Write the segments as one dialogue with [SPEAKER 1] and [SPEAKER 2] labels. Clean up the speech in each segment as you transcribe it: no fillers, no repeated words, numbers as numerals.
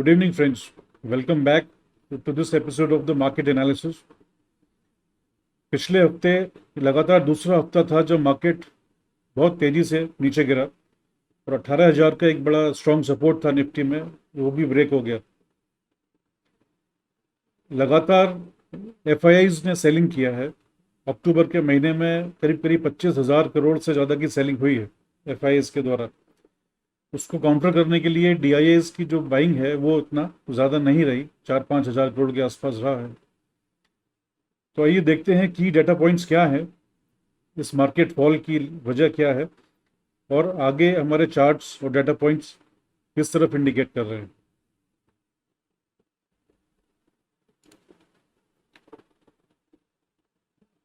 [SPEAKER 1] Good evening, friends. Welcome back to this episode of the Market Analysis. पिछले हफ्ते लगातार दूसरा हफ्ता था जब मार्केट बहुत तेजी से नीचे गिरा और 18,000 का एक बड़ा स्ट्रॉन्ग सपोर्ट था निफ्टी में, वो भी ब्रेक हो गया। लगातार एफआईआईज ने सेलिंग किया है। अक्टूबर के महीने में करीब करीब 25,000 करोड़ से ज़्यादा की सेलिंग हुई है एफआईआईज के द्वारा। उसको काउंटर करने के लिए डीआईएस की जो बाइंग है वो इतना ज़्यादा नहीं रही, 4-5 हज़ार करोड़ के आसपास रहा है। तो आइए देखते हैं की डाटा पॉइंट्स क्या है, इस मार्केट फॉल की वजह क्या है और आगे हमारे चार्ट्स और डाटा पॉइंट्स किस तरफ इंडिकेट कर रहे हैं।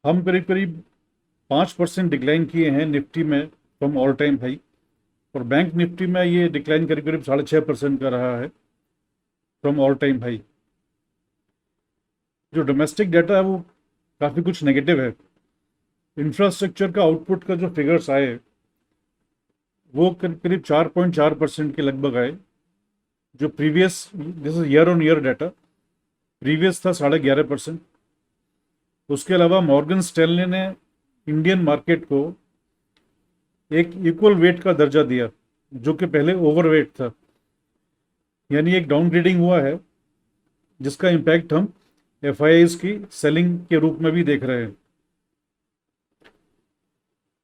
[SPEAKER 1] हम करीब करीब 5% डिक्लाइन किए हैं निफ्टी में फ्रॉम ऑल टाइम हाई, और बैंक निफ्टी में ये डिक्लाइन करीब करीब 6.5% का रहा है फ्रॉम ऑल टाइम हाई। जो डोमेस्टिक डाटा है वो काफ़ी कुछ नेगेटिव है। इंफ्रास्ट्रक्चर का आउटपुट का जो फिगर्स आए वो करीब करीब 4.4% के लगभग आए। जो previous, this is year on year data, previous था 11.5%। उसके अलावा मॉर्गन स्टैनली ने इंडियन मार्केट को एक इक्वल वेट का दर्जा दिया जो कि पहले ओवरवेट था, यानी एक डाउनग्रेडिंग हुआ है जिसका इम्पैक्ट हम एफआईआईज की सेलिंग के रूप में भी देख रहे हैं।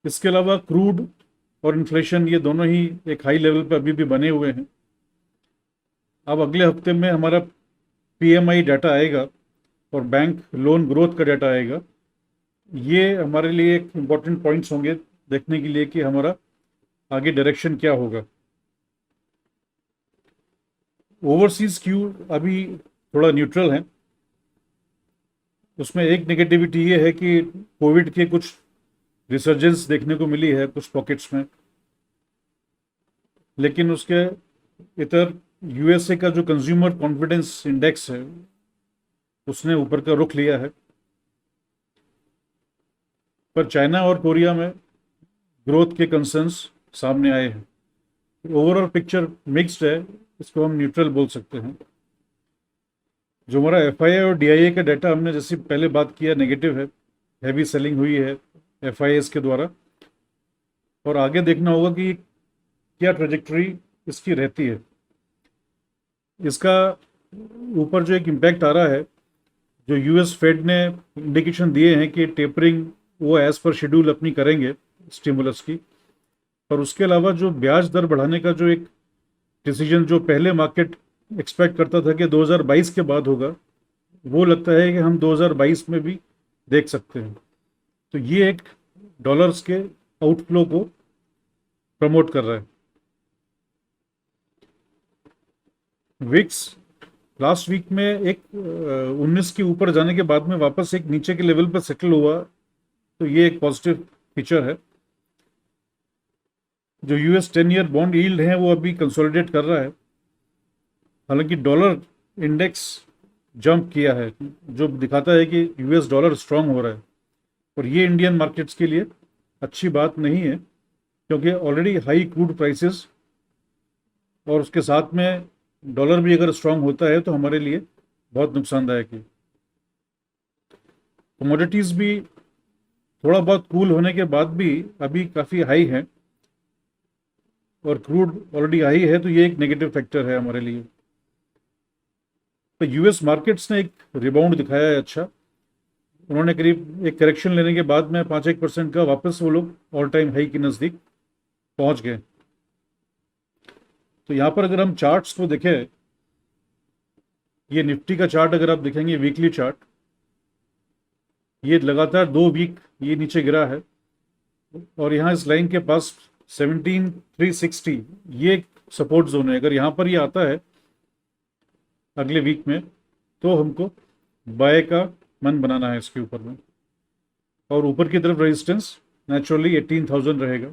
[SPEAKER 1] इसके अलावा क्रूड और इन्फ्लेशन ये दोनों ही एक हाई लेवल पर अभी भी बने हुए हैं। अब अगले हफ्ते में हमारा पीएमआई डाटा आएगा और बैंक लोन ग्रोथ का डाटा आएगा। ये हमारे लिए एक इम्पॉर्टेंट पॉइंट्स होंगे देखने के लिए कि हमारा आगे डायरेक्शन क्या होगा। ओवरसीज क्यू अभी थोड़ा न्यूट्रल है। उसमें एक नेगेटिविटी ये है कि कोविड के कुछ रिसर्जेंस देखने को मिली है कुछ पॉकेट्स में, लेकिन उसके इतर यूएसए का जो कंज्यूमर कॉन्फिडेंस इंडेक्स है उसने ऊपर का रुख लिया है। पर चाइना और कोरिया में ग्रोथ के कंसर्न्स सामने आए हैं। ओवरऑल पिक्चर मिक्स्ड है, इसको हम न्यूट्रल बोल सकते हैं। जो हमारा एफआईआई और डीआईए का डाटा हमने जैसे पहले बात किया नेगेटिव है, हैवी सेलिंग हुई है एफआईआईज के द्वारा, और आगे देखना होगा कि क्या ट्रेजेक्टरी इसकी रहती है। इसका ऊपर जो एक इम्पैक्ट आ रहा है, जो यूएस फेड ने इंडिकेशन दिए हैं कि टेपरिंग वो एज पर शेड्यूल अपनी करेंगे स्टिमुलस की, और उसके अलावा जो ब्याज दर बढ़ाने का जो एक डिसीजन जो पहले मार्केट एक्सपेक्ट करता था कि 2022 के बाद होगा, वो लगता है कि हम 2022 में भी देख सकते हैं। तो ये एक डॉलर्स के आउटफ्लो को प्रमोट कर रहा है। विक्स लास्ट वीक में एक 19 के ऊपर जाने के बाद में वापस एक नीचे के लेवल पर सेटल हुआ, तो ये एक पॉजिटिव फीचर है। जो यूएस 10 ईयर बॉन्ड यील्ड है वो अभी कंसोलिडेट कर रहा है, हालांकि डॉलर इंडेक्स जंप किया है जो दिखाता है कि यूएस डॉलर स्ट्रांग हो रहा है, और ये इंडियन मार्केट्स के लिए अच्छी बात नहीं है क्योंकि ऑलरेडी हाई क्रूड प्राइसेस और उसके साथ में डॉलर भी अगर स्ट्रांग होता है तो हमारे लिए बहुत नुकसानदायक है। कमोडिटीज़ भी थोड़ा बहुत कूल होने के बाद भी अभी काफ़ी हाई है, और क्रूड ऑलरेडी हाई है, तो ये एक नेगेटिव फैक्टर है हमारे लिए। तो यूएस मार्केट्स ने एक रिबाउंड दिखाया है अच्छा। उन्होंने करीब एक करेक्शन लेने के बाद में 5-1% का वापस वो लोग ऑल टाइम हाई के नज़दीक पहुंच गए। तो यहाँ पर अगर हम चार्ट्स को देखें, ये निफ्टी का चार्ट अगर आप देखेंगे वीकली चार्ट, ये लगातार 2 वीक ये नीचे गिरा है, और यहाँ इस लाइन के पास 17,360 ये सपोर्ट जोन है। अगर यहाँ पर ये आता है अगले वीक में तो हमको बाय का मन बनाना है इसके ऊपर में, और ऊपर की तरफ रेजिस्टेंस नेचुरली 18,000 रहेगा।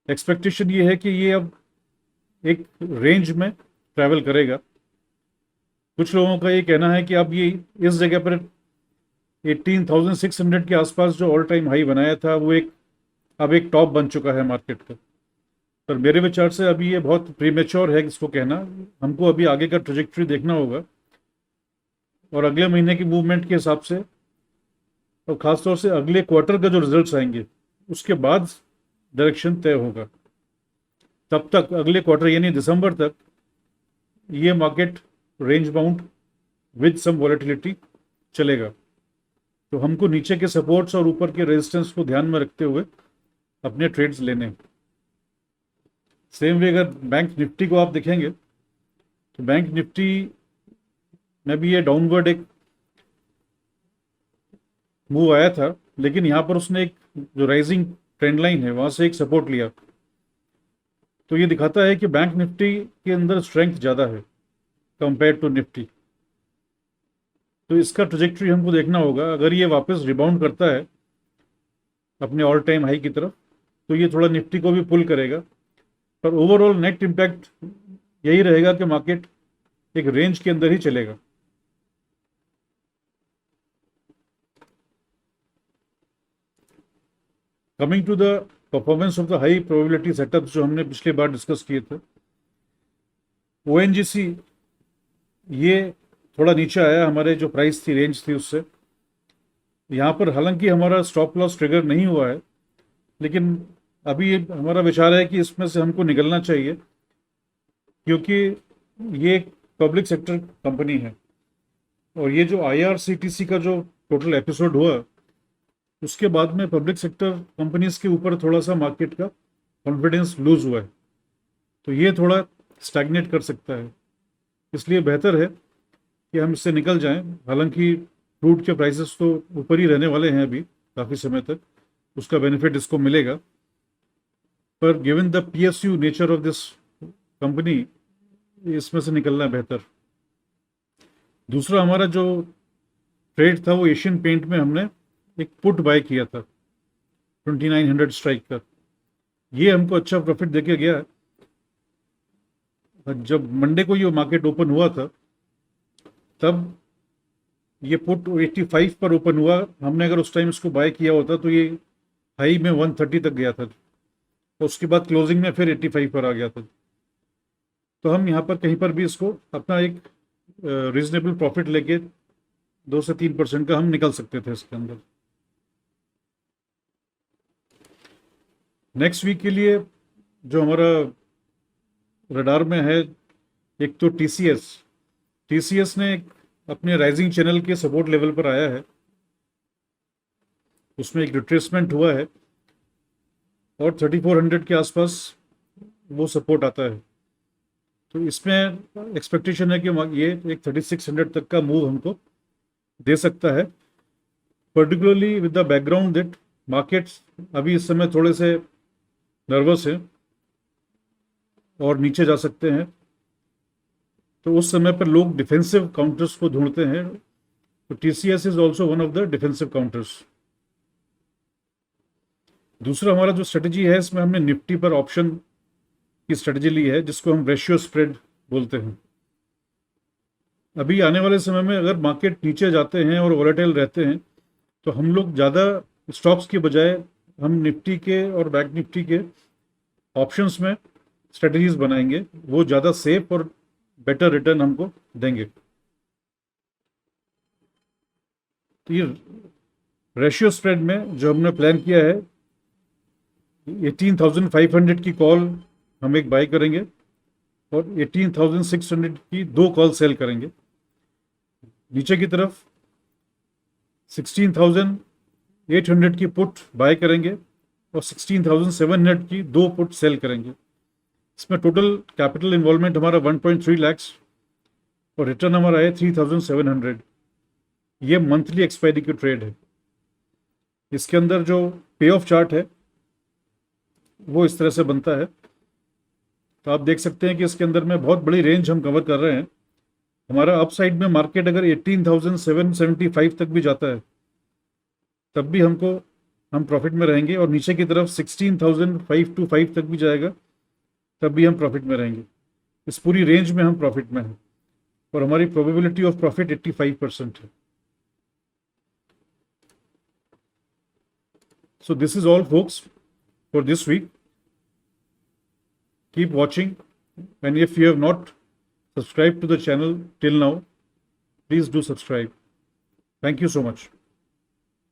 [SPEAKER 1] एक्सपेक्टेशन ये है कि ये अब एक रेंज में ट्रैवल करेगा। कुछ लोगों का ये कहना है कि अब ये इस जगह पर 18,600 के आसपास जो ऑल टाइम हाई बनाया था वो अब एक टॉप बन चुका है मार्केट का। पर मेरे विचार से अभी ये बहुत प्रीमेच्योर है इसको कहना। हमको अभी आगे का ट्रेजेक्टरी देखना होगा और अगले महीने की मूवमेंट के हिसाब से, और खासतौर से अगले क्वार्टर का जो रिजल्ट्स आएंगे उसके बाद डायरेक्शन तय होगा। तब तक अगले क्वार्टर यानी दिसंबर तक ये market range bound with some volatility चलेगा। तो हमको नीचे के सपोर्ट्स और ऊपर के रेजिस्टेंस को ध्यान में रखते हुए अपने ट्रेड्स लेने। सेम वे अगर बैंक निफ्टी को आप देखेंगे तो बैंक निफ्टी में भी ये डाउनवर्ड एक मूव आया था, लेकिन यहाँ पर उसने एक जो राइजिंग ट्रेंड लाइन है वहां से एक सपोर्ट लिया। तो ये दिखाता है कि बैंक निफ्टी के अंदर स्ट्रेंथ ज़्यादा है कंपेयर टू निफ्टी। तो इसका ट्रेजेक्टरी हमको देखना होगा। अगर ये वापस रिबाउंड करता है अपने ऑल टाइम हाई की तरफ तो ये थोड़ा निफ्टी को भी पुल करेगा, पर ओवरऑल नेट इम्पैक्ट यही रहेगा कि मार्केट एक रेंज के अंदर ही चलेगा। Coming to the performance of the high probability setup जो हमने पिछली बार डिस्कस किए थे, ओएनजीसी ये थोड़ा नीचे आया, हमारे जो प्राइस थी रेंज थी उससे। यहाँ पर हालांकि हमारा स्टॉप लॉस ट्रिगर नहीं हुआ है, लेकिन अभी हमारा विचार है कि इसमें से हमको निकलना चाहिए, क्योंकि ये एक पब्लिक सेक्टर कंपनी है और ये जो आईआरसीटीसी का जो टोटल एपिसोड हुआ उसके बाद में पब्लिक सेक्टर कंपनीज के ऊपर थोड़ा सा मार्केट का कॉन्फिडेंस लूज हुआ है, तो ये थोड़ा स्टैग्नेट कर सकता है। इसलिए बेहतर है कि हम इससे निकल जाएं। हालांकि क्रूड के प्राइसेस तो ऊपर ही रहने वाले हैं अभी काफ़ी समय तक, उसका बेनिफिट इसको मिलेगा, पर given the PSU nature of this company इसमें से निकलना बेहतर। दूसरा हमारा जो ट्रेड था वो एशियन पेंट में हमने एक पुट बाय किया था 2900 स्ट्राइक का। ये हमको अच्छा प्रॉफिट देके गया है। जब मंडे को ये मार्केट ओपन हुआ था तब ये पुट 85 पर ओपन हुआ। हमने अगर उस टाइम इसको बाय किया होता तो ये हाई में 130 तक गया था, तो उसके बाद क्लोजिंग में फिर 85 पर आ गया था। तो हम यहाँ पर कहीं पर भी इसको अपना एक रीजनेबल प्रॉफिट लेके 2 से 3% का हम निकल सकते थे इसके अंदर। नेक्स्ट वीक के लिए जो हमारा रडार में है, एक तो टीसीएस ने अपने राइजिंग चैनल के सपोर्ट लेवल पर आया है, उसमें एक रिट्रेसमेंट हुआ है और 3400 के आसपास वो सपोर्ट आता है। तो इसमें एक्सपेक्टेशन है कि ये एक 3600 तक का मूव हमको दे सकता है, particularly with the background that markets अभी इस समय थोड़े से नर्वस है और नीचे जा सकते हैं। तो उस समय पर लोग डिफेंसिव काउंटर्स को ढूंढते हैं, तो TCS is also one of the defensive counters. दूसरा हमारा जो स्ट्रेटजी है इसमें हमने निफ्टी पर ऑप्शन की स्ट्रेटजी ली है, जिसको हम रेशियो स्प्रेड बोलते हैं। अभी आने वाले समय में अगर मार्केट नीचे जाते हैं और वॉलेटाइल रहते हैं तो हम लोग ज़्यादा स्टॉक्स के बजाय हम निफ्टी के और बैंक निफ्टी के ऑप्शंस में स्ट्रेटजीज बनाएंगे, वो ज़्यादा सेफ और बेटर रिटर्न हमको देंगे। तो ये रेशियो स्प्रेड में जो हमने प्लान किया है 18,500 की कॉल हम एक बाय करेंगे और 18,600 की 2 कॉल सेल करेंगे। नीचे की तरफ 16,800 की पुट बाय करेंगे और 16,700 की 2 पुट सेल करेंगे। इसमें टोटल कैपिटल इन्वॉल्वमेंट हमारा 1.3 लाख और रिटर्न हमारा है 3,700। ये मंथली एक्सपायरी की ट्रेड है। इसके अंदर जो पे ऑफ चार्ट है वो इस तरह से बनता है। तो आप देख सकते हैं कि इसके अंदर में बहुत बड़ी रेंज हम कवर कर रहे हैं। हमारा अपसाइड में मार्केट अगर 18,775 तक भी जाता है तब भी हम प्रॉफिट में रहेंगे, और नीचे की तरफ 16,525 तक भी जाएगा तब भी हम प्रॉफिट में रहेंगे। इस पूरी रेंज में हम प्रॉफिट में हैं और हमारी प्रोबेबिलिटी ऑफ प्रॉफिट 85% है। So this is all folks for this week. keep watching, and if you have not subscribed to the channel till now, please do subscribe. Thank you so much.